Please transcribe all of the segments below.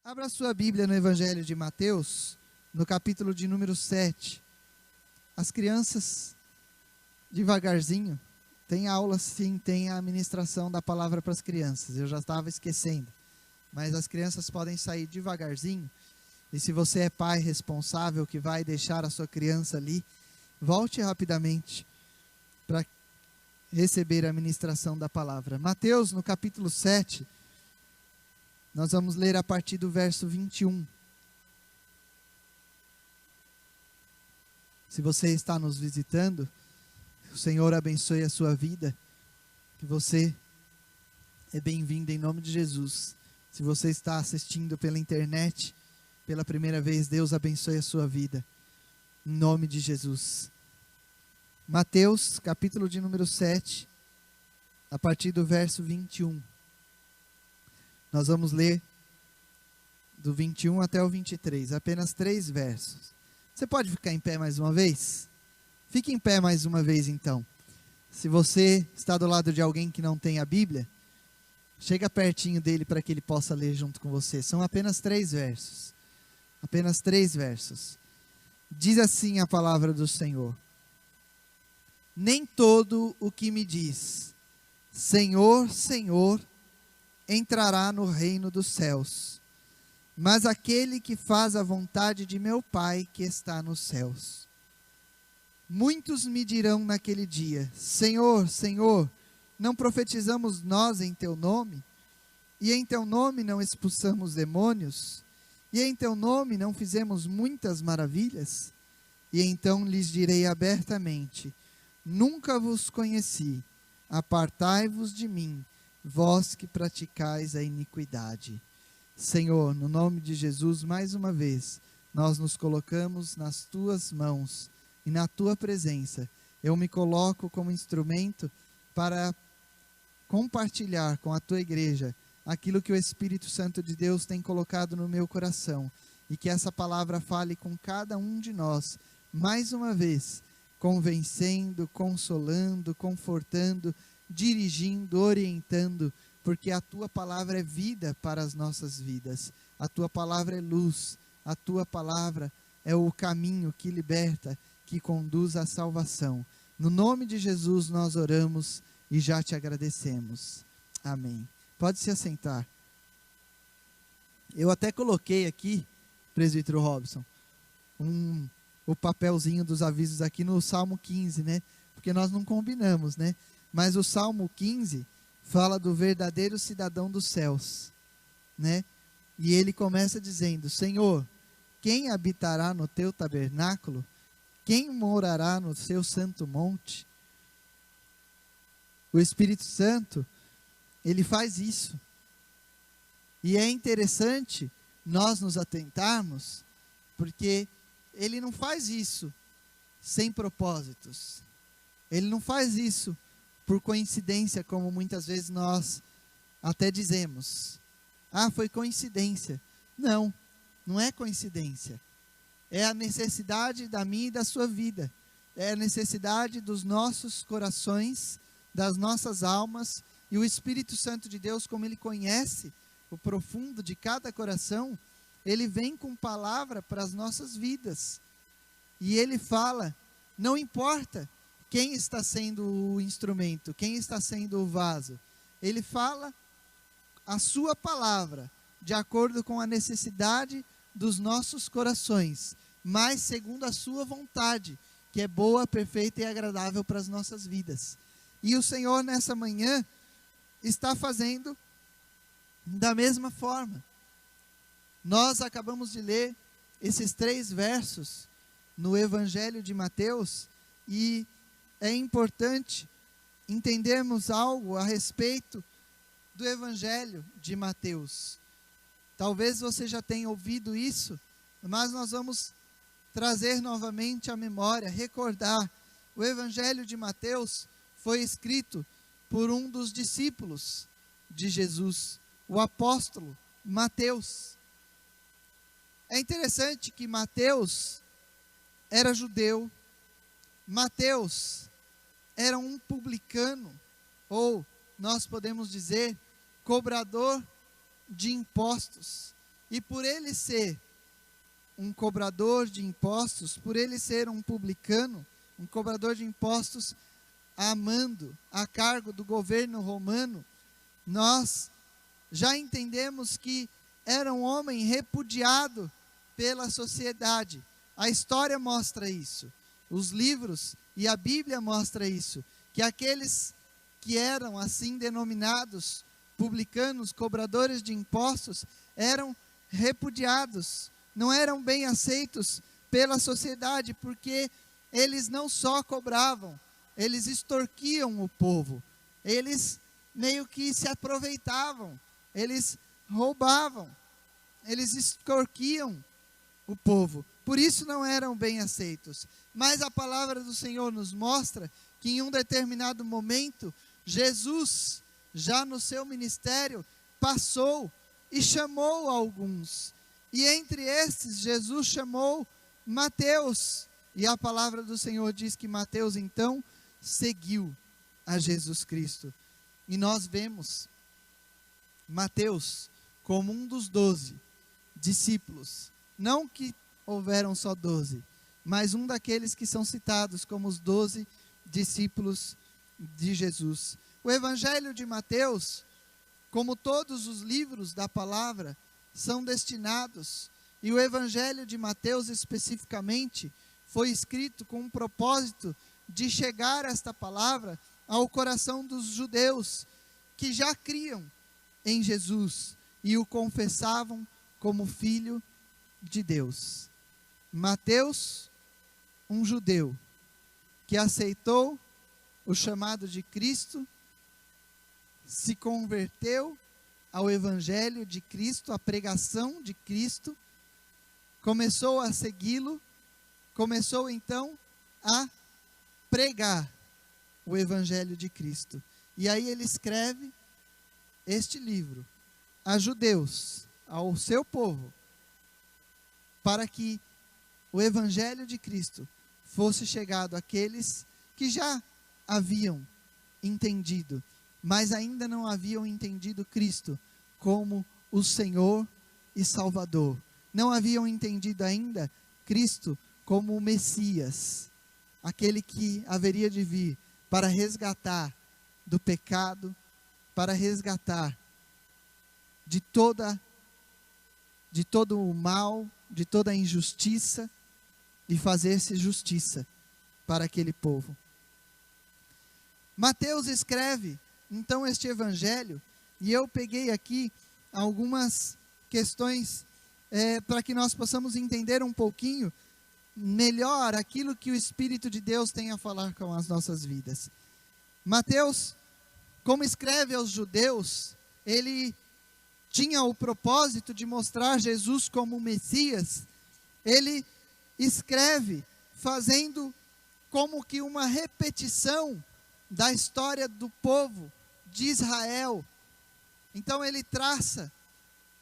Abra sua Bíblia no Evangelho de Mateus, no capítulo de número 7. As crianças, devagarzinho, tem aula sim, tem a ministração da palavra para as crianças. Eu já estava esquecendo. Mas as crianças podem sair devagarzinho. E se você é pai responsável que vai deixar a sua criança ali, volte rapidamente para receber a ministração da palavra. Mateus, no capítulo 7, nós vamos ler a partir do verso 21. Se você está nos visitando, que o Senhor abençoe a sua vida, que você é bem-vindo em nome de Jesus. Se você está assistindo pela internet, pela primeira vez, Deus abençoe a sua vida, em nome de Jesus. Mateus, capítulo de número 7, a partir do verso 21. Nós vamos ler do 21 até o 23, apenas 3 versos. Você pode ficar em pé mais uma vez? Fique em pé mais uma vez então. Se você está do lado de alguém que não tem a Bíblia, chega pertinho dele para que ele possa ler junto com você. São apenas 3 versos. Apenas 3 versos. Diz assim a palavra do Senhor: Nem todo o que me diz, Senhor, Senhor, entrará no reino dos céus, mas aquele que faz a vontade de meu Pai que está nos céus. Muitos me dirão naquele dia: Senhor, Senhor, não profetizamos nós em teu nome? E em teu nome não expulsamos demônios? E em teu nome não fizemos muitas maravilhas? E então lhes direi abertamente: Nunca vos conheci, apartai-vos de mim, vós que praticais a iniquidade. Senhor, no nome de Jesus, mais uma vez, nós nos colocamos nas tuas mãos e na tua presença. Eu me coloco como instrumento para compartilhar com a tua igreja aquilo que o Espírito Santo de Deus tem colocado no meu coração, e que essa palavra fale com cada um de nós, mais uma vez, convencendo, consolando, confortando, dirigindo, orientando, porque a tua palavra é vida para as nossas vidas, a tua palavra é luz, a tua palavra é o caminho que liberta, que conduz à salvação. No nome de Jesus nós oramos e já te agradecemos. Amém. Pode se assentar. Eu até coloquei aqui, presbítero Robson, o papelzinho dos avisos aqui no Salmo 15, né? Porque nós não combinamos, né? Mas o Salmo 15 fala do verdadeiro cidadão dos céus, né? E ele começa dizendo: Senhor, quem habitará no teu tabernáculo? Quem morará no seu santo monte? O Espírito Santo, ele faz isso. E é interessante nós nos atentarmos, porque ele não faz isso sem propósitos. Ele não faz isso por coincidência, como muitas vezes nós até dizemos. Ah, foi coincidência. Não, não é coincidência. É a necessidade da minha e da sua vida. É a necessidade dos nossos corações, das nossas almas. E o Espírito Santo de Deus, como Ele conhece o profundo de cada coração, Ele vem com palavra para as nossas vidas. E Ele fala, não importa quem está sendo o instrumento, quem está sendo o vaso. Ele fala a sua palavra, de acordo com a necessidade dos nossos corações, mas segundo a sua vontade, que é boa, perfeita e agradável para as nossas vidas. E o Senhor, nessa manhã, está fazendo da mesma forma. Nós acabamos de ler esses 3 versos no Evangelho de Mateus, e é importante entendermos algo a respeito do Evangelho de Mateus. Talvez você já tenha ouvido isso, mas nós vamos trazer novamente à memória, recordar. O Evangelho de Mateus foi escrito por um dos discípulos de Jesus, o apóstolo Mateus. É interessante que Mateus era judeu, Mateus era um publicano, ou nós podemos dizer, cobrador de impostos. E por ele ser um cobrador de impostos, por ele ser um publicano, um cobrador de impostos amando a cargo do governo romano, nós já entendemos que era um homem repudiado pela sociedade. A história mostra isso. Os livros e a Bíblia mostra isso, que aqueles que eram assim denominados publicanos, cobradores de impostos, eram repudiados, não eram bem aceitos pela sociedade, porque eles não só cobravam, eles extorquiam o povo, eles meio que se aproveitavam, eles roubavam, eles extorquiam o povo, por isso não eram bem aceitos. Mas a palavra do Senhor nos mostra que em um determinado momento, Jesus, já no seu ministério, passou e chamou alguns. E entre esses, Jesus chamou Mateus. E a palavra do Senhor diz que Mateus, então, seguiu a Jesus Cristo. E nós vemos Mateus como um dos 12 discípulos. Não que houveram só 12, mas um daqueles que são citados como os 12 discípulos de Jesus. O Evangelho de Mateus, como todos os livros da palavra, são destinados, e o Evangelho de Mateus especificamente, foi escrito com o propósito de chegar esta palavra ao coração dos judeus, que já criam em Jesus, e o confessavam como Filho de Deus. Mateus, um judeu, que aceitou o chamado de Cristo, se converteu ao Evangelho de Cristo, à pregação de Cristo, começou a segui-lo, começou então a pregar o Evangelho de Cristo. E aí ele escreve este livro a judeus, ao seu povo, para que o Evangelho de Cristo fosse chegado àqueles que já haviam entendido, mas ainda não haviam entendido Cristo como o Senhor e Salvador. Não haviam entendido ainda Cristo como o Messias, aquele que haveria de vir para resgatar do pecado, para resgatar de todo o mal, de toda a injustiça, e fazer-se justiça para aquele povo. Mateus escreve então este evangelho, e eu peguei aqui algumas questões para que nós possamos entender um pouquinho melhor aquilo que o Espírito de Deus tem a falar com as nossas vidas. Mateus, como escreve aos judeus, ele tinha o propósito de mostrar Jesus como o Messias. Ele escreve fazendo como que uma repetição da história do povo de Israel. Então ele traça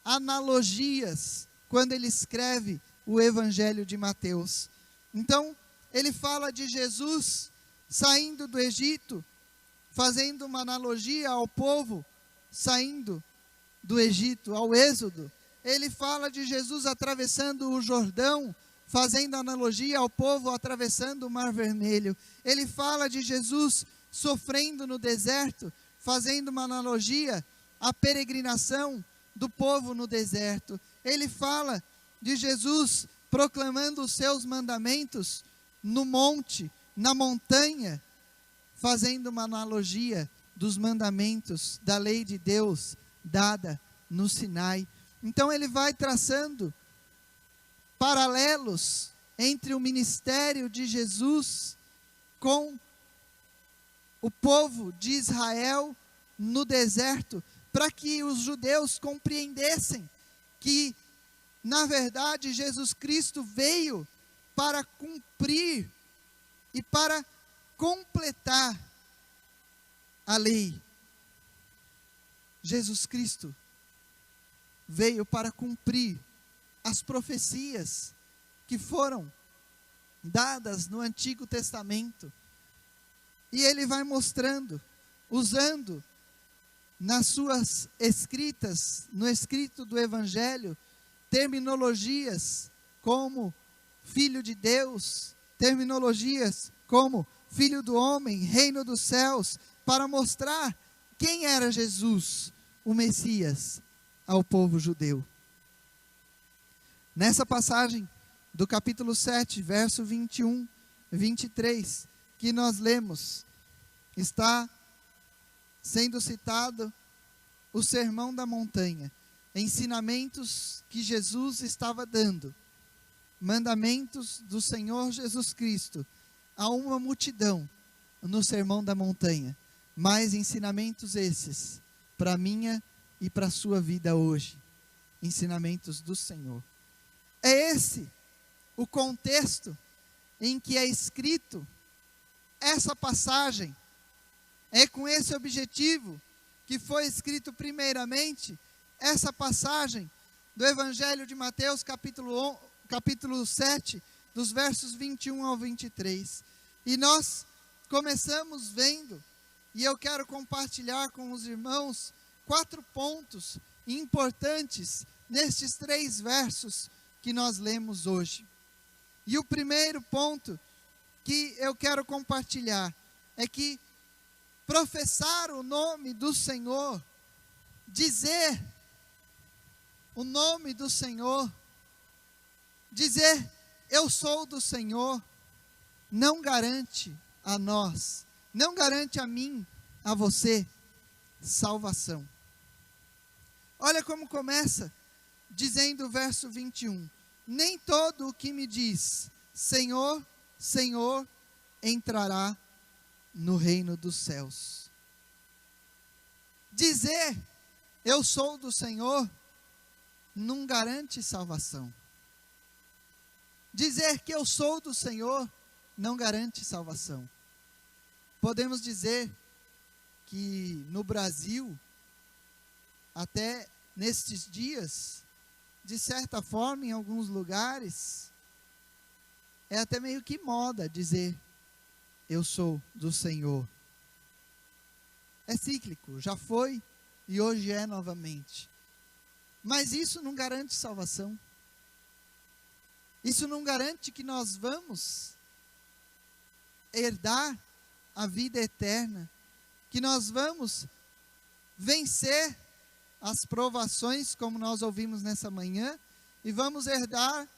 analogias quando ele escreve o Evangelho de Mateus. Então ele fala de Jesus saindo do Egito, fazendo uma analogia ao povo saindo do Egito, ao Êxodo. Ele fala de Jesus atravessando o Jordão, fazendo analogia ao povo atravessando o Mar Vermelho. Ele fala de Jesus sofrendo no deserto, fazendo uma analogia à peregrinação do povo no deserto. Ele fala de Jesus proclamando os seus mandamentos no monte, na montanha, fazendo uma analogia dos mandamentos da lei de Deus dada no Sinai. Então ele vai traçando paralelos entre o ministério de Jesus com o povo de Israel no deserto, para que os judeus compreendessem que, na verdade, Jesus Cristo veio para cumprir e para completar a lei. Jesus Cristo veio para cumprir as profecias que foram dadas no Antigo Testamento. E ele vai mostrando, usando nas suas escritas, no escrito do Evangelho, terminologias como Filho de Deus, terminologias como Filho do Homem, Reino dos Céus, para mostrar quem era Jesus, o Messias, ao povo judeu. Nessa passagem do capítulo 7, verso 21, 23, que nós lemos, está sendo citado o Sermão da Montanha, ensinamentos que Jesus estava dando, mandamentos do Senhor Jesus Cristo a uma multidão no Sermão da Montanha, mais ensinamentos esses para a minha e para a sua vida hoje, ensinamentos do Senhor. É esse o contexto em que é escrito essa passagem, é com esse objetivo que foi escrito primeiramente essa passagem do Evangelho de Mateus, capítulo 7, dos versos 21 ao 23. E nós começamos vendo, e eu quero compartilhar com os irmãos 4 pontos importantes nestes 3 versos que nós lemos hoje. E o primeiro ponto que eu quero compartilhar é que professar o nome do Senhor, dizer o nome do Senhor, dizer eu sou do Senhor, não garante a nós, não garante a mim, a você, salvação. Olha como começa, dizendo o verso 21, nem todo o que me diz, Senhor, Senhor, entrará no reino dos céus. Dizer, eu sou do Senhor, não garante salvação. Dizer que eu sou do Senhor, não garante salvação. Podemos dizer que no Brasil, até nestes dias, de certa forma, em alguns lugares, é até meio que moda dizer, eu sou do Senhor. É cíclico, já foi e hoje é novamente. Mas isso não garante salvação. Isso não garante que nós vamos herdar a vida eterna, que nós vamos vencer as provações, como nós ouvimos nessa manhã, e vamos herdar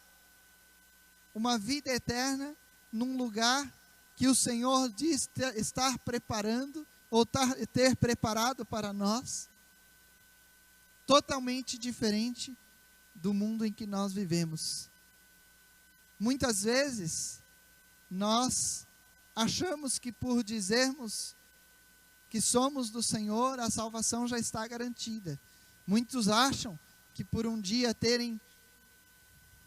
uma vida eterna num lugar que o Senhor diz estar preparando, ou ter preparado para nós, totalmente diferente do mundo em que nós vivemos. Muitas vezes, nós achamos que por dizermos que somos do Senhor, a salvação já está garantida. Muitos acham que por um dia terem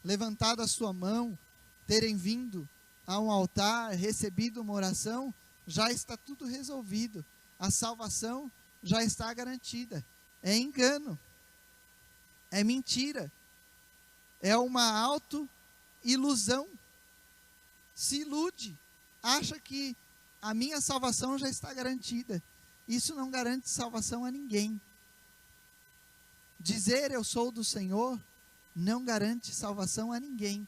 levantado a sua mão, terem vindo a um altar, recebido uma oração, já está tudo resolvido. A salvação já está garantida. É engano. É mentira. É uma auto-ilusão. Se ilude. Acha que a minha salvação já está garantida. Isso não garante salvação a ninguém. Dizer eu sou do Senhor não garante salvação a ninguém.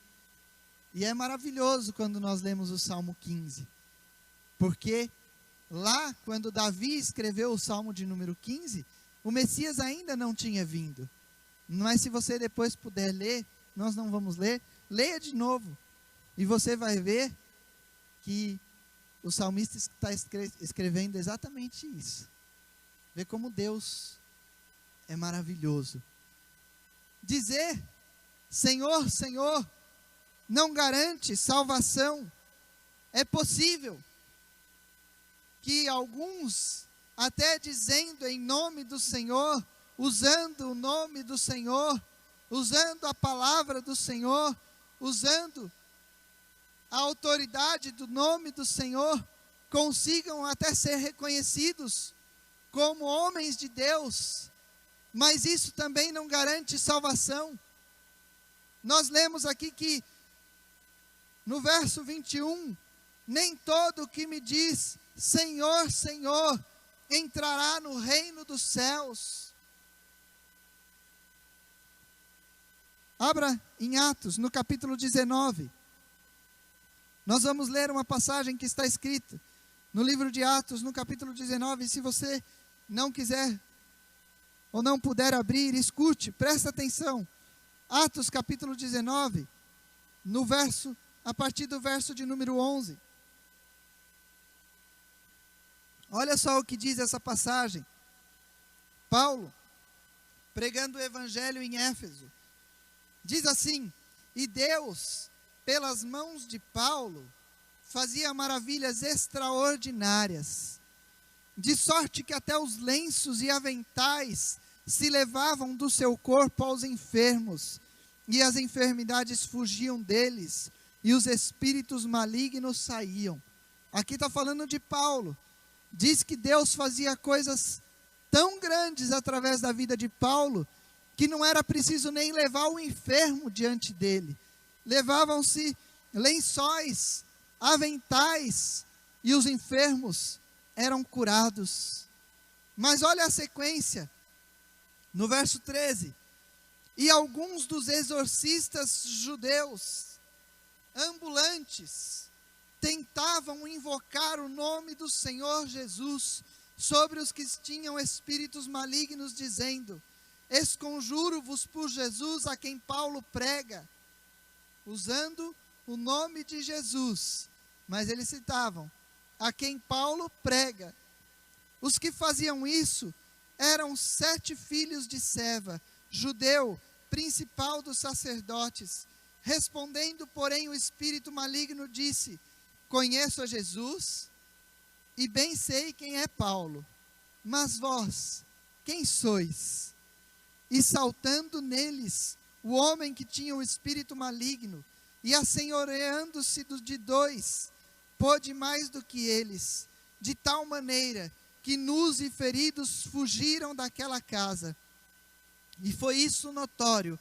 E é maravilhoso quando nós lemos o Salmo 15. Porque lá, quando Davi escreveu o Salmo de número 15, o Messias ainda não tinha vindo. Mas se você depois puder ler, nós não vamos ler, leia de novo. E você vai ver que o salmista está escrevendo exatamente isso. Vê como Deus é maravilhoso. Dizer, Senhor, Senhor, não garante salvação. É possível que alguns, até dizendo em nome do Senhor, usando o nome do Senhor, usando a palavra do Senhor, usando a autoridade do nome do Senhor, consigam até ser reconhecidos como homens de Deus, mas isso também não garante salvação. Nós lemos aqui que, no verso 21, nem todo o que me diz, Senhor, Senhor, entrará no reino dos céus. Abra em Atos, no capítulo 19. Nós vamos ler uma passagem que está escrita no livro de Atos, no capítulo 19. E se você não quiser ou não puder abrir, escute, presta atenção. Atos capítulo 19, a partir do verso de número 11. Olha só o que diz essa passagem. Paulo, pregando o evangelho em Éfeso, diz assim: e Deus, pelas mãos de Paulo, fazia maravilhas extraordinárias, de sorte que até os lenços e aventais se levavam do seu corpo aos enfermos, e as enfermidades fugiam deles, e os espíritos malignos saíam. Aqui está falando de Paulo. Diz que Deus fazia coisas tão grandes através da vida de Paulo, que não era preciso nem levar o enfermo diante dele. Levavam-se lençóis, aventais, e os enfermos eram curados. Mas olha a sequência, no verso 13. E alguns dos exorcistas judeus, ambulantes, tentavam invocar o nome do Senhor Jesus sobre os que tinham espíritos malignos, dizendo: esconjuro-vos por Jesus, a quem Paulo prega, usando o nome de Jesus. Mas eles citavam: a quem Paulo prega. Os que faziam isso eram 7 filhos de Seva, judeu, principal dos sacerdotes. Respondendo, porém, o espírito maligno disse: conheço a Jesus e bem sei quem é Paulo, mas vós, quem sois? E saltando neles, o homem que tinha o espírito maligno, e assenhoreando-se de 2, pôde mais do que eles, de tal maneira que nus e feridos fugiram daquela casa. E foi isso notório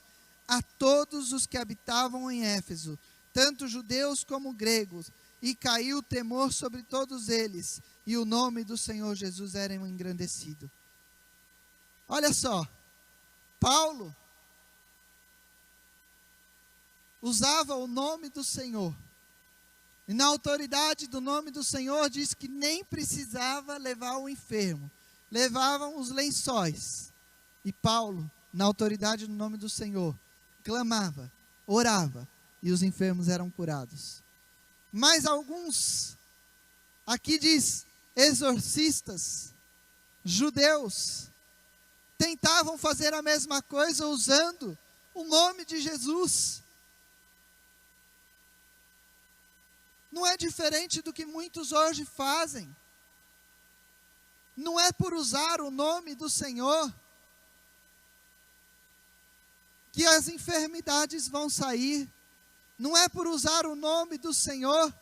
a todos os que habitavam em Éfeso, tanto judeus como gregos, e caiu o temor sobre todos eles, e o nome do Senhor Jesus era engrandecido. Olha só, Paulo usava o nome do Senhor, e na autoridade do nome do Senhor diz que nem precisava levar o enfermo, levavam os lençóis, e Paulo, na autoridade do nome do Senhor, clamava, orava, e os enfermos eram curados. Mas alguns, aqui diz, exorcistas, judeus, tentavam fazer a mesma coisa usando o nome de Jesus. Não é diferente do que muitos hoje fazem. Não é por usar o nome do Senhor que as enfermidades vão sair. Não é por usar o nome do Senhor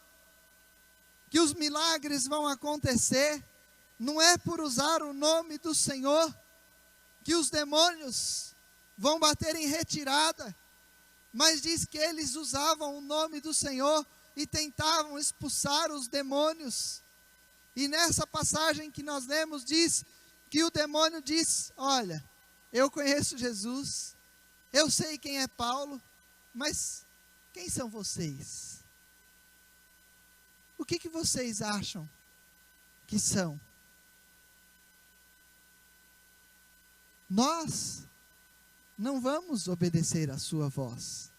que os milagres vão acontecer. Não é por usar o nome do Senhor que os demônios vão bater em retirada. Mas diz que eles usavam o nome do Senhor e tentavam expulsar os demônios. E nessa passagem que nós lemos, diz que o demônio diz: olha, eu conheço Jesus, eu sei quem é Paulo, mas quem são vocês? O que vocês acham que são? Nós não vamos obedecer à sua voz.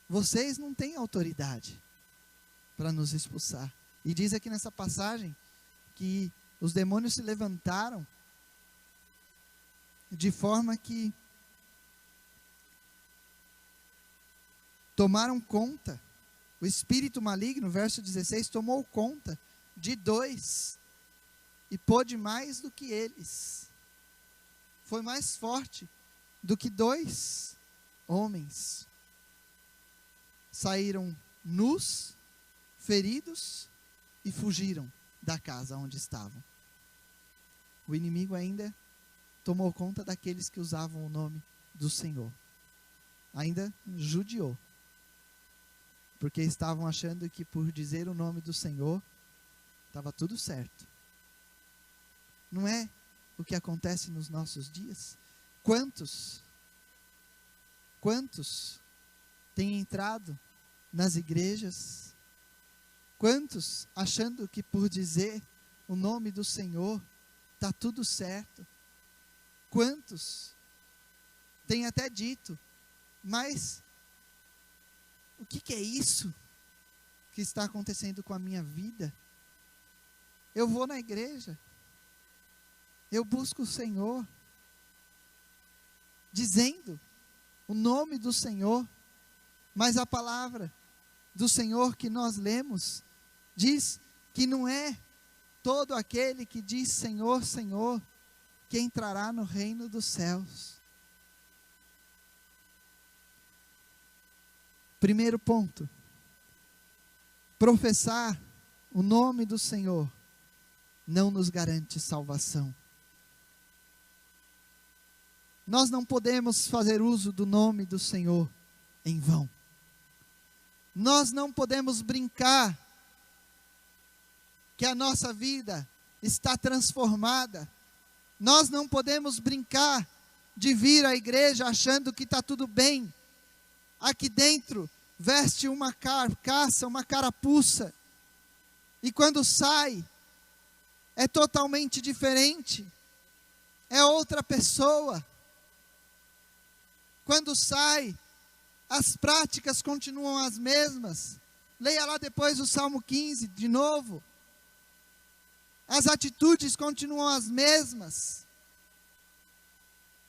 Vocês não têm autoridade para nos expulsar. E diz aqui nessa passagem que os demônios se levantaram de forma que tomaram conta. O espírito maligno, verso 16, tomou conta de 2 e pôde mais do que eles. Foi mais forte do que 2 homens. Saíram nus, feridos e fugiram da casa onde estavam. O inimigo ainda tomou conta daqueles que usavam o nome do Senhor. Ainda judiou. Porque estavam achando que por dizer o nome do Senhor, estava tudo certo. Não é o que acontece nos nossos dias? Quantos quantos têm entrado nas igrejas? Quantos achando que por dizer o nome do Senhor está tudo certo? Quantos têm até dito, mas o que é isso que está acontecendo com a minha vida? Eu vou na igreja, eu busco o Senhor, dizendo o nome do Senhor, mas a palavra do Senhor que nós lemos diz que não é todo aquele que diz Senhor, Senhor, que entrará no reino dos céus. Primeiro ponto: professar o nome do Senhor não nos garante salvação. Nós não podemos fazer uso do nome do Senhor em vão. Nós não podemos brincar que a nossa vida está transformada. Nós não podemos brincar de vir à igreja achando que está tudo bem. Aqui dentro veste uma carcaça, uma carapuça, e quando sai é totalmente diferente, é outra pessoa. Quando sai, as práticas continuam as mesmas. Leia lá depois o Salmo 15 de novo. As atitudes continuam as mesmas.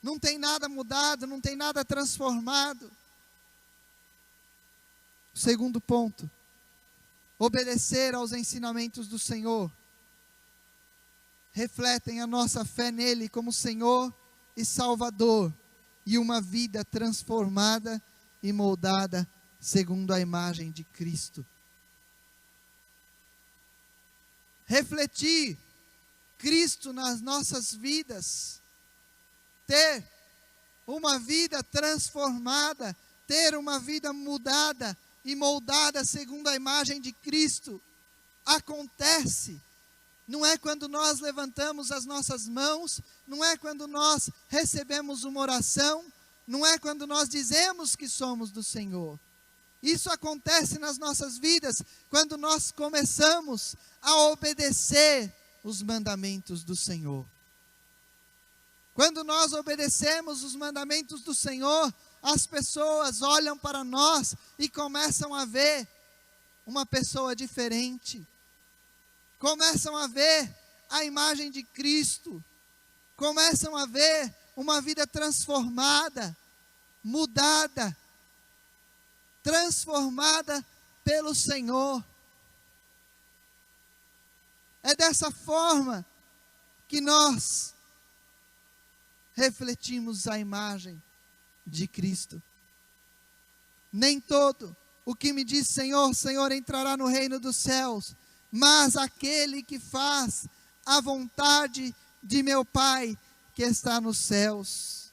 Não tem nada mudado, não tem nada transformado. Segundo ponto: obedecer aos ensinamentos do Senhor refletem a nossa fé nele como Senhor e Salvador, e uma vida transformada e moldada segundo a imagem de Cristo. Refletir Cristo nas nossas vidas, ter uma vida transformada, ter uma vida mudada e moldada segundo a imagem de Cristo, acontece. Não é quando nós levantamos as nossas mãos, não é quando nós recebemos uma oração, não é quando nós dizemos que somos do Senhor. Isso acontece nas nossas vidas quando nós começamos a obedecer os mandamentos do Senhor. Quando nós obedecemos os mandamentos do Senhor, as pessoas olham para nós e começam a ver uma pessoa diferente. Começam a ver a imagem de Cristo. Começam a ver uma vida transformada, mudada, transformada pelo Senhor. É dessa forma que nós refletimos a imagem de Cristo. Nem todo o que me diz Senhor, Senhor entrará no reino dos céus, mas aquele que faz a vontade de meu Pai que está nos céus.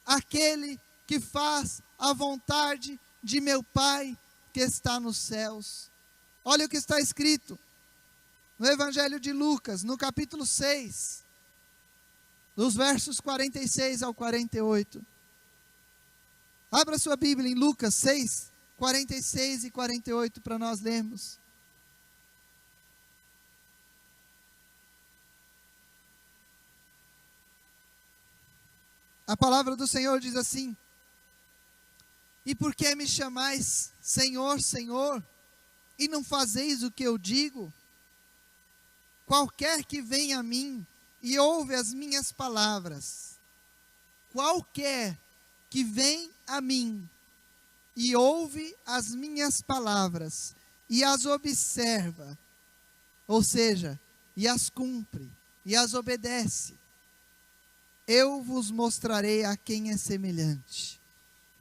Aquele que faz a vontade de meu Pai que está nos céus. Olha o que está escrito no Evangelho de Lucas, no capítulo 6, dos versos 46 ao 48. Abra sua Bíblia em Lucas 6, 46 e 48 para nós lermos. A palavra do Senhor diz assim: e por que me chamais Senhor, Senhor, e não fazeis o que eu digo? Qualquer que venha a mim e ouve as minhas palavras, qualquer que vem a mim e ouve as minhas palavras e as observa, ou seja, e as cumpre, e as obedece, eu vos mostrarei a quem é semelhante.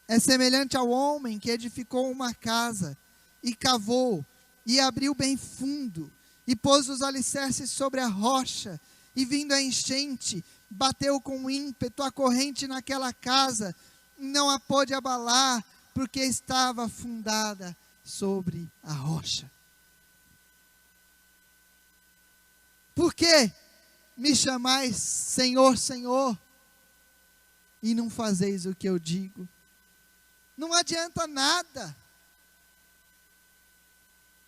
É semelhante ao homem que edificou uma casa, e cavou, e abriu bem fundo, e pôs os alicerces sobre a rocha, e vindo a enchente, bateu com ímpeto a corrente naquela casa, não a pôde abalar, porque estava fundada sobre a rocha. Por que me chamais Senhor, Senhor, e não fazeis o que eu digo? Não adianta nada.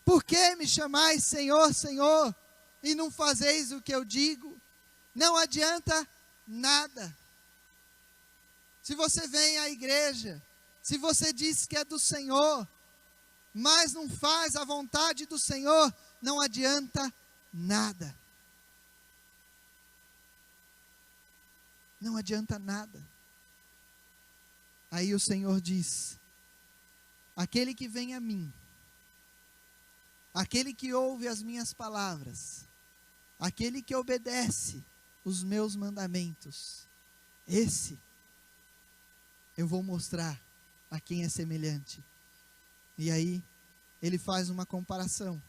Por que me chamais Senhor, Senhor, e não fazeis o que eu digo? Não adianta nada. Se você vem à igreja, se você diz que é do Senhor, mas não faz a vontade do Senhor, não adianta nada. Não adianta nada. Aí o Senhor diz: aquele que vem a mim, aquele que ouve as minhas palavras, aquele que obedece os meus mandamentos, esse eu vou mostrar a quem é semelhante. E aí ele faz uma comparação.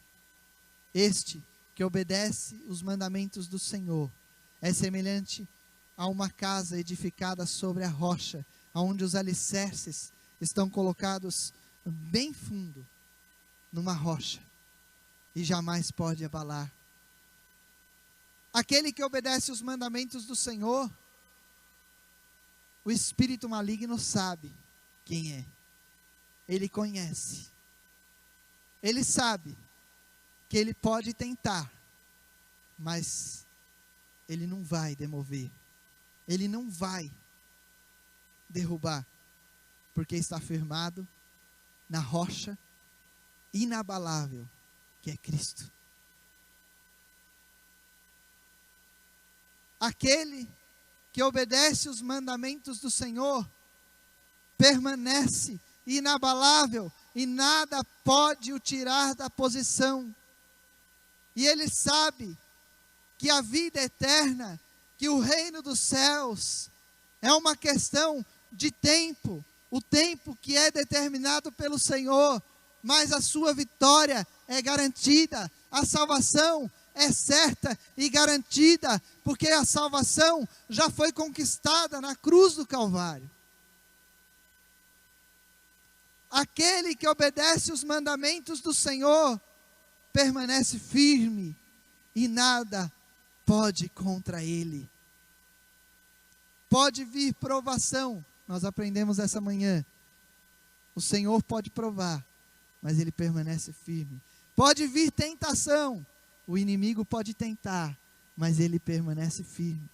Este que obedece os mandamentos do Senhor é semelhante a uma casa edificada sobre a rocha, onde os alicerces estão colocados bem fundo, numa rocha, e jamais pode abalar. Aquele que obedece os mandamentos do Senhor, o espírito maligno sabe quem é. Ele conhece. Ele sabe que ele pode tentar, mas ele não vai demover. Ele não vai derrubar, porque está firmado na rocha inabalável, que é Cristo. Aquele que obedece os mandamentos do Senhor permanece inabalável e nada pode o tirar da posição. E ele sabe que a vida eterna, que o reino dos céus é uma questão de tempo, o tempo que é determinado pelo Senhor, mas a sua vitória é garantida, a salvação é certa e garantida, porque a salvação já foi conquistada na cruz do Calvário. Aquele que obedece os mandamentos do Senhor permanece firme e nada pode contra ele. Pode vir provação, nós aprendemos essa manhã. O Senhor pode provar, mas ele permanece firme. Pode vir tentação, o inimigo pode tentar, mas ele permanece firme.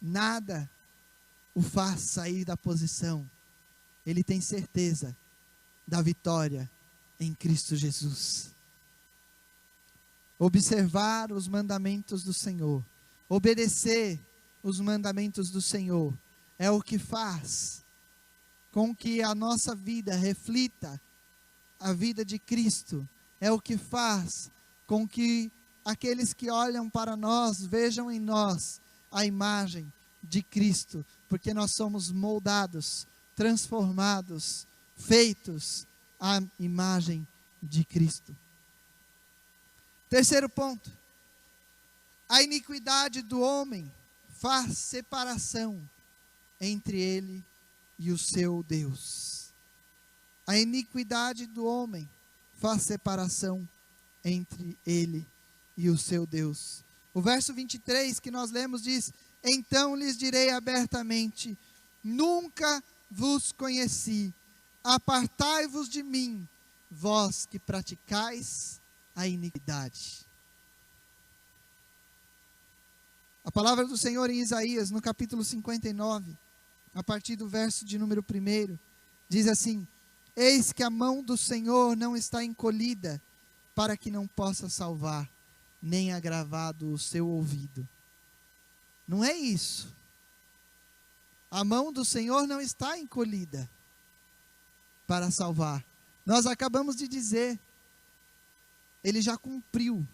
Nada o faz sair da posição. Ele tem certeza da vitória em Cristo Jesus. Observar os mandamentos do Senhor, obedecer os mandamentos do Senhor, é o que faz com que a nossa vida reflita a vida de Cristo, é o que faz com que aqueles que olham para nós vejam em nós a imagem de Cristo, porque nós somos moldados, transformados, feitos à imagem de Cristo. Terceiro ponto: a iniquidade do homem faz separação entre ele e o seu Deus. A iniquidade do homem faz separação entre ele e o seu Deus. O verso 23 que nós lemos diz: então lhes direi abertamente, nunca vos conheci, apartai-vos de mim, vós que praticais a iniquidade. A palavra do Senhor em Isaías, no capítulo 59, a partir do verso de número 1, diz assim: eis que a mão do Senhor não está encolhida, para que não possa salvar, nem agravado o seu ouvido. Não é isso. A mão do Senhor não está encolhida para salvar. Nós acabamos de dizer, Ele já cumpriu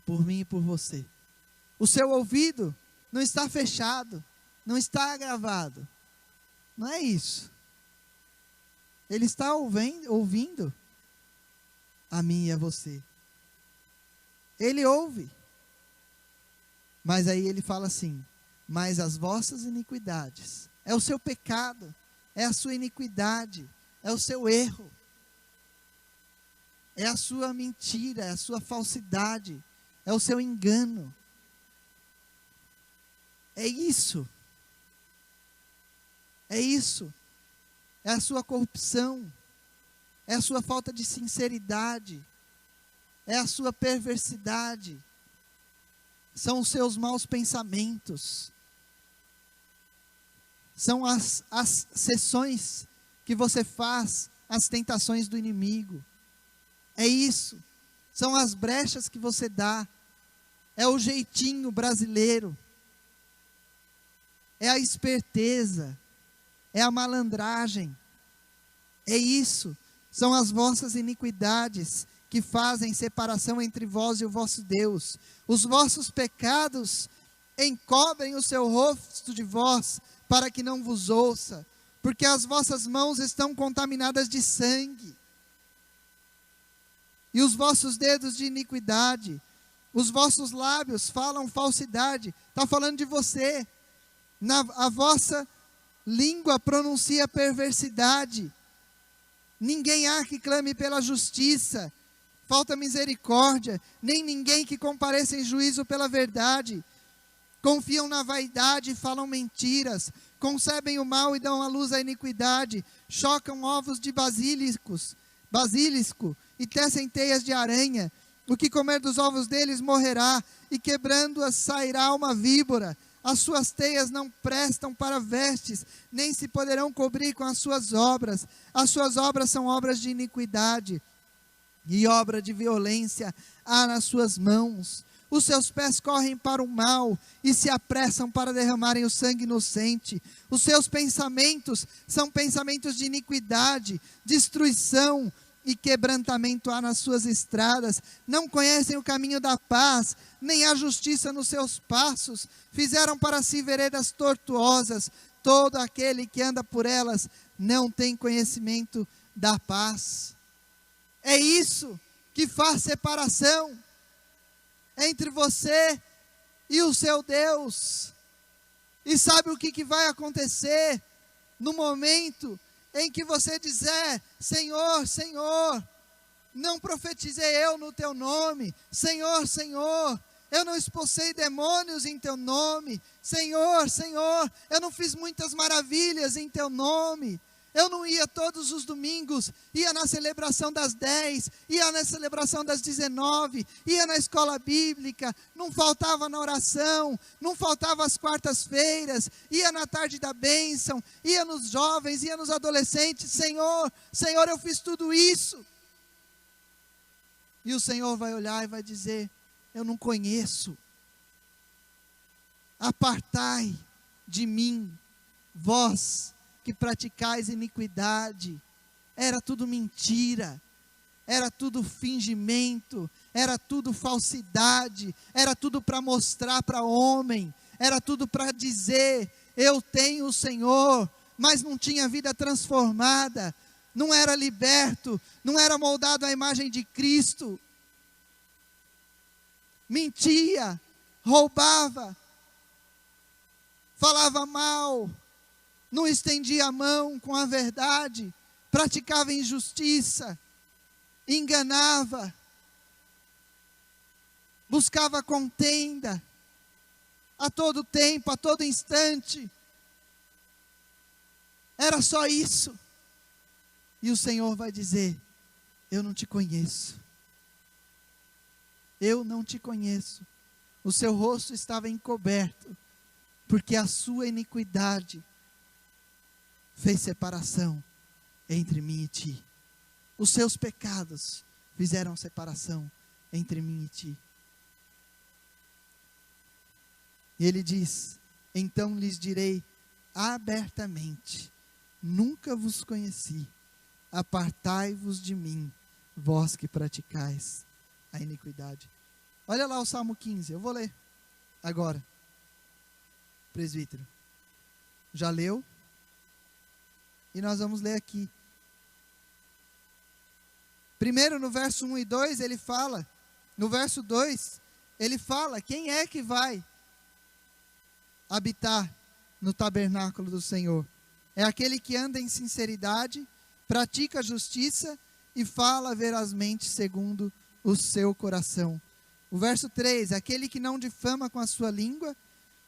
por mim e por você. O seu ouvido não está fechado, não está agravado. Não é isso. Ele está ouvindo a mim e a você. Ele ouve. Mas aí ele fala assim: mas as vossas iniquidades, é o seu pecado, é a sua iniquidade, é o seu erro, é a sua mentira, é a sua falsidade, é o seu engano. É isso. É isso. É a sua corrupção. É a sua falta de sinceridade. É a sua perversidade. São os seus maus pensamentos. São as cessões que você faz às tentações do inimigo. É isso. São as brechas que você dá. É o jeitinho brasileiro. É a esperteza. É a malandragem. É isso. São as vossas iniquidades que fazem separação entre vós e o vosso Deus. Os vossos pecados encobrem o seu rosto de vós, para que não vos ouça, porque as vossas mãos estão contaminadas de sangue, e os vossos dedos de iniquidade, os vossos lábios falam falsidade. Está falando de você. A vossa língua pronuncia perversidade. Ninguém há que clame pela justiça, falta misericórdia, nem ninguém que compareça em juízo pela verdade. Confiam na vaidade e falam mentiras, concebem o mal e dão à luz a iniquidade, chocam ovos de basilisco e tecem teias de aranha. O que comer dos ovos deles morrerá, e quebrando-as sairá uma víbora. As suas teias não prestam para vestes, nem se poderão cobrir com as suas obras. As suas obras são obras de iniquidade, e obra de violência há nas suas mãos. Os seus pés correm para o mal, e se apressam para derramarem o sangue inocente. Os seus pensamentos são pensamentos de iniquidade, destruição e quebrantamento há nas suas estradas. Não conhecem o caminho da paz, nem há justiça nos seus passos. Fizeram para si veredas tortuosas. Todo aquele que anda por elas não tem conhecimento da paz. É isso que faz separação entre você e o seu Deus. E sabe o que vai acontecer no momento em que você dizer: Senhor, Senhor, não profetizei eu no teu nome? Senhor, Senhor, eu não expulsei demônios em teu nome? Senhor, Senhor, eu não fiz muitas maravilhas em teu nome? Eu não ia todos os domingos, ia na celebração das 10, ia na celebração das 19, ia na escola bíblica, não faltava na oração, não faltava às quartas-feiras, ia na tarde da bênção, ia nos jovens, ia nos adolescentes. Senhor, Senhor, eu fiz tudo isso. E o Senhor vai olhar e vai dizer: eu não conheço. Apartai de mim, vós que praticais iniquidade. Era tudo mentira, era tudo fingimento, era tudo falsidade, era tudo para mostrar para homem, era tudo para dizer: eu tenho o Senhor, mas não tinha vida transformada, não era liberto, não era moldado à imagem de Cristo. Mentia, roubava, falava mal, não estendia a mão com a verdade, praticava injustiça, enganava, buscava contenda, a todo tempo, a todo instante. Era só isso. E o Senhor vai dizer: eu não te conheço. Eu não te conheço. O seu rosto estava encoberto, porque a sua iniquidade fez separação entre mim e ti. Os seus pecados fizeram separação entre mim e ti. E ele diz: então lhes direi abertamente: nunca vos conheci, apartai-vos de mim, vós que praticais a iniquidade. Olha lá o Salmo 15, eu vou ler agora. Presbítero, já leu? E nós vamos ler aqui. Primeiro, no verso 1 e 2, ele fala. No verso 2, ele fala: quem é que vai habitar no tabernáculo do Senhor? É aquele que anda em sinceridade, pratica a justiça e fala verazmente segundo o seu coração. O verso 3, aquele que não difama com a sua língua,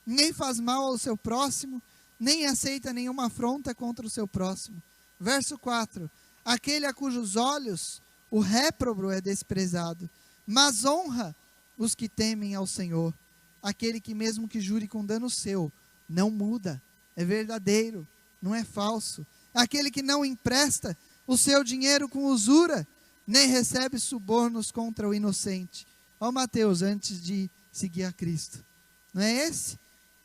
nem faz mal ao seu próximo, nem aceita nenhuma afronta contra o seu próximo. Verso 4: aquele a cujos olhos o réprobo é desprezado, mas honra os que temem ao Senhor. Aquele que mesmo que jure com dano seu, não muda, é verdadeiro, não é falso. Aquele que não empresta o seu dinheiro com usura, nem recebe subornos contra o inocente. Ó Mateus, antes de seguir a Cristo. Não é esse?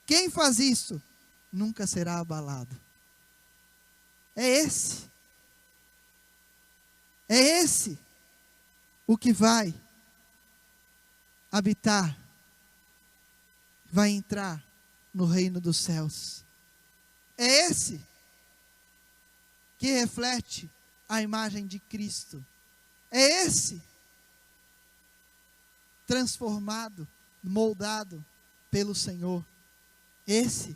Quem faz isso, nunca será abalado. É esse. É esse o que vai habitar, vai entrar no reino dos céus. É esse que reflete a imagem de Cristo. É esse transformado, moldado pelo Senhor. Esse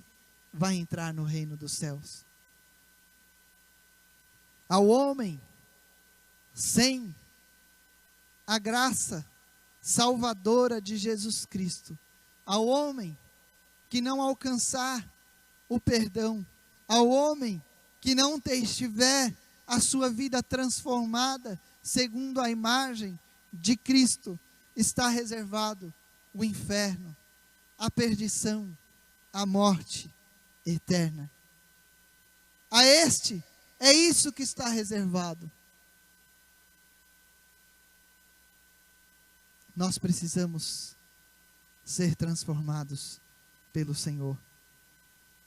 vai entrar no reino dos céus. Ao homem sem a graça salvadora de Jesus Cristo, ao homem que não alcançar o perdão, ao homem que não tiver a sua vida transformada segundo a imagem de Cristo, está reservado o inferno, a perdição, a morte eterna. A este, é isso que está reservado. Nós precisamos ser transformados pelo Senhor.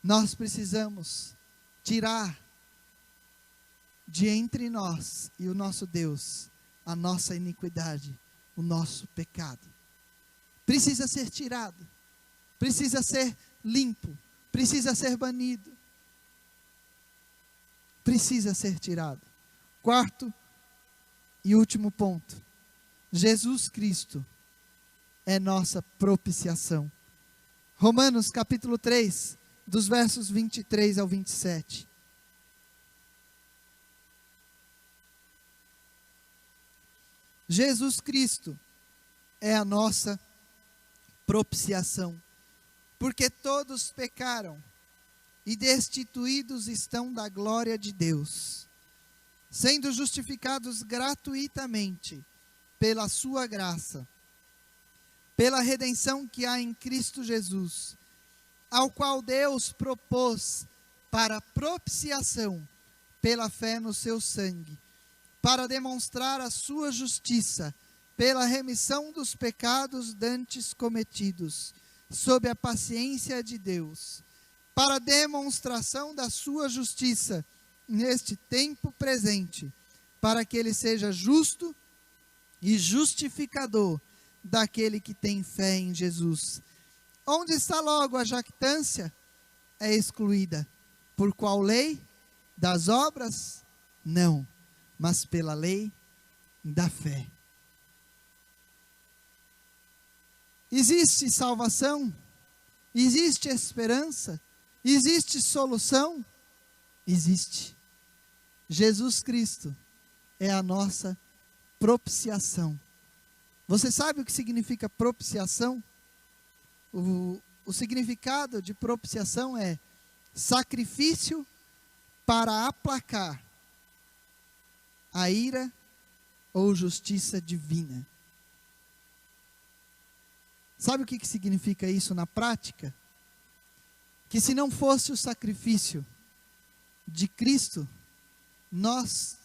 Nós precisamos tirar de entre nós e o nosso Deus a nossa iniquidade, o nosso pecado. Precisa ser tirado, precisa ser limpo, precisa ser banido, precisa ser tirado. Quarto e último ponto: Jesus Cristo é nossa propiciação. Romanos capítulo 3, dos versos 23 ao 27. Jesus Cristo é a nossa propiciação, porque todos pecaram e destituídos estão da glória de Deus, sendo justificados gratuitamente pela sua graça, pela redenção que há em Cristo Jesus, ao qual Deus propôs para propiciação pela fé no seu sangue, para demonstrar a sua justiça, pela remissão dos pecados dantes cometidos, sob a paciência de Deus, para demonstração da sua justiça neste tempo presente, para que ele seja justo e justificador daquele que tem fé em Jesus. Onde está logo a jactância? É excluída. Por qual lei? Das obras? Não, mas pela lei da fé. Existe salvação? Existe esperança? Existe solução? Existe. Jesus Cristo é a nossa propiciação. Você sabe o que significa propiciação? O significado de propiciação é sacrifício para aplacar a ira ou justiça divina. Sabe o que significa isso na prática? Que se não fosse o sacrifício de Cristo, nós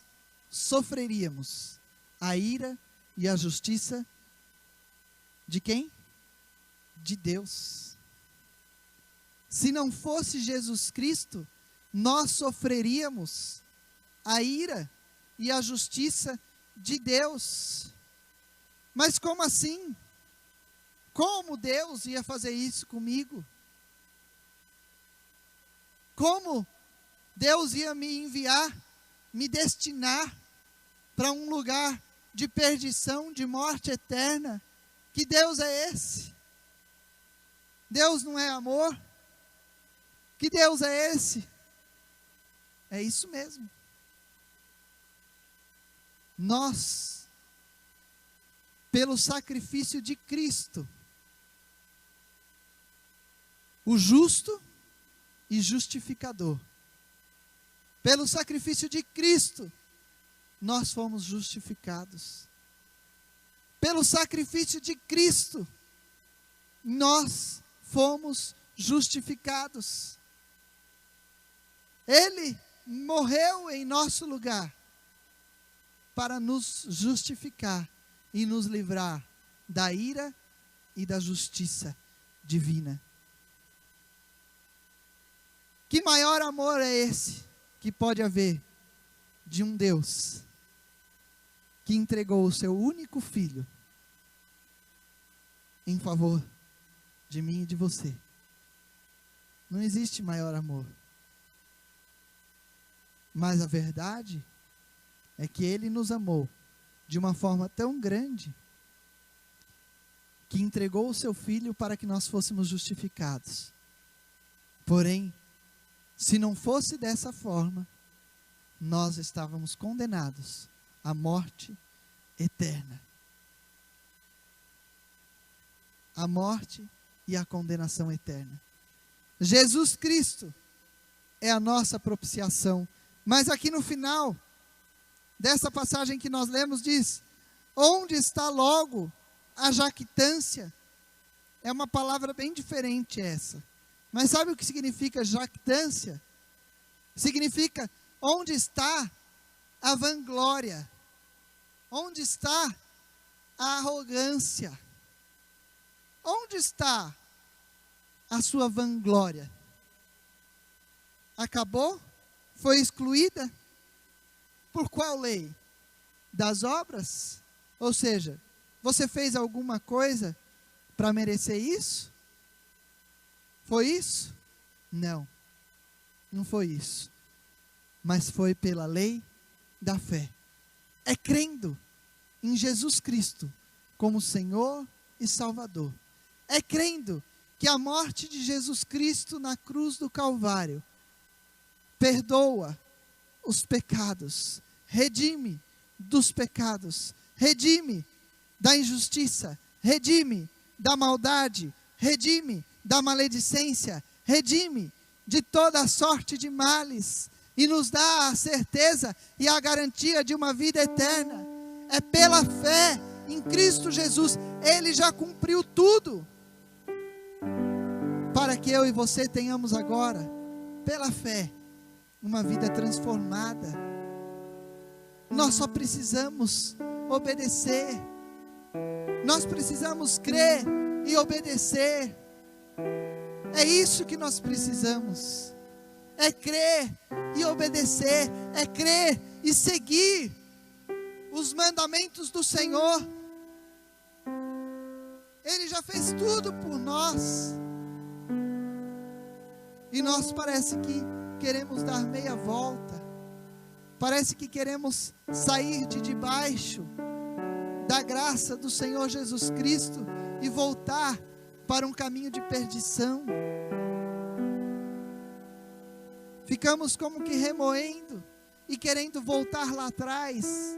sofreríamos a ira e a justiça de quem? De Deus. Se não fosse Jesus Cristo, nós sofreríamos a ira e a justiça de Deus. Mas como assim? Como Deus ia fazer isso comigo? Como Deus ia me enviar, me destinar para um lugar de perdição, de morte eterna? Que Deus é esse? Deus não é amor? Que Deus é esse? É isso mesmo. Nós, pelo sacrifício de Cristo, o justo e justificador. Pelo sacrifício de Cristo, nós fomos justificados. Pelo sacrifício de Cristo, nós fomos justificados. Ele morreu em nosso lugar para nos justificar e nos livrar da ira e da justiça divina. Que maior amor é esse que pode haver de um Deus que entregou o seu único filho em favor de mim e de você? Não existe maior amor. Mas a verdade é que Ele nos amou de uma forma tão grande que entregou o seu Filho para que nós fôssemos justificados. Porém, se não fosse dessa forma, nós estávamos condenados à morte eterna. A morte e a condenação eterna. Jesus Cristo é a nossa propiciação. Mas aqui no final dessa passagem que nós lemos diz: onde está logo a jactância? É uma palavra bem diferente essa. Mas sabe o que significa jactância? Significa onde está a vanglória? Onde está a arrogância? Onde está a sua vanglória? Acabou? Foi excluída? Por qual lei? Das obras? Ou seja, você fez alguma coisa para merecer isso? Foi isso? Não, não foi isso. Mas foi pela lei da fé. É crendo em Jesus Cristo como Senhor e Salvador. É crendo que a morte de Jesus Cristo na cruz do Calvário perdoa os pecados, redime dos pecados, redime da injustiça, redime da maldade, redime da maledicência, redime de toda sorte de males e nos dá a certeza e a garantia de uma vida eterna. É pela fé em Cristo Jesus. Ele já cumpriu tudo para que eu e você tenhamos agora, pela fé, uma vida transformada. Nós só precisamos obedecer. Nós precisamos crer e obedecer. É isso que nós precisamos. É crer e obedecer. É crer e seguir os mandamentos do Senhor. Ele já fez tudo por nós. E nós parece que queremos dar meia volta. Parece que queremos sair de debaixo da graça do Senhor Jesus Cristo e voltar para um caminho de perdição. Ficamos como que remoendo e querendo voltar lá atrás,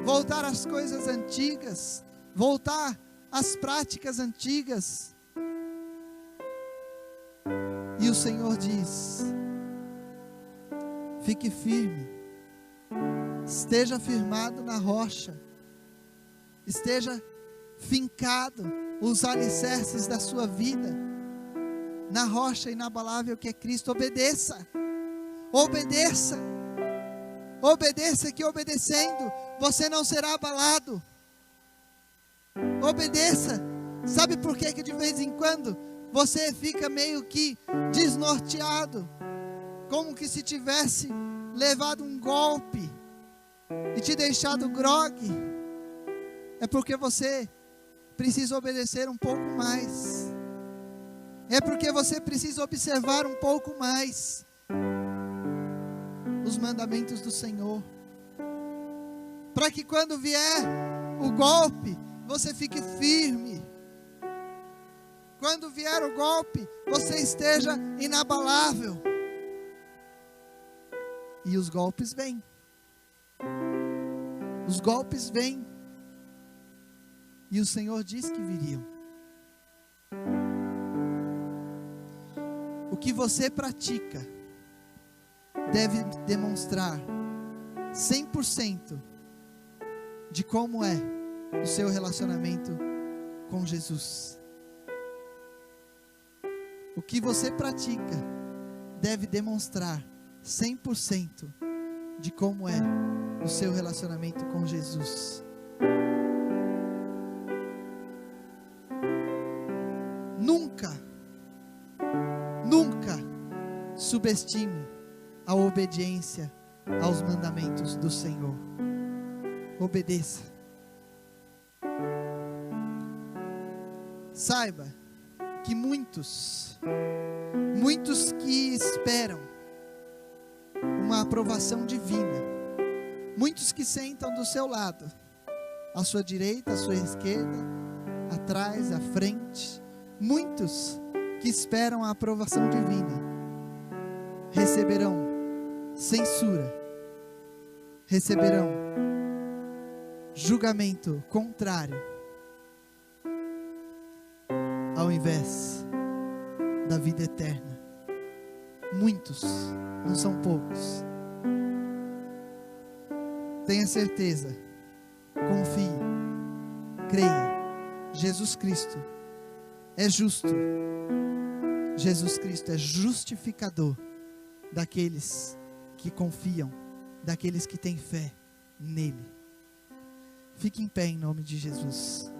voltar às coisas antigas, voltar às práticas antigas. E o Senhor diz: fique firme, esteja firmado na rocha, esteja fincado os alicerces da sua vida na rocha inabalável que é Cristo. Obedeça, obedeça, obedeça, que obedecendo você não será abalado. Obedeça. Sabe por que de vez em quando você fica meio que desnorteado, como que se tivesse levado um golpe e te deixado grogue? É porque você precisa obedecer um pouco mais. É porque você precisa observar um pouco mais os mandamentos do Senhor, para que quando vier o golpe, você fique firme. Quando vier o golpe, você esteja inabalável. E os golpes vêm. Os golpes vêm. E o Senhor disse que viriam. O que você pratica deve demonstrar 100% de como é o seu relacionamento com Jesus. O que você pratica deve demonstrar 100% de como é o seu relacionamento com Jesus. Nunca subestime a obediência aos mandamentos do Senhor. Obedeça. Saiba que muitos que esperam uma aprovação divina, muitos que sentam do seu lado, à sua direita, à sua esquerda, atrás, à frente, muitos que esperam a aprovação divina, receberão censura, receberão julgamento contrário, ao invés da vida eterna. Muitos, não são poucos. Tenha certeza, confie, creia. Jesus Cristo é justo. Jesus Cristo é justificador daqueles que confiam, daqueles que têm fé nele. Fique em pé em nome de Jesus.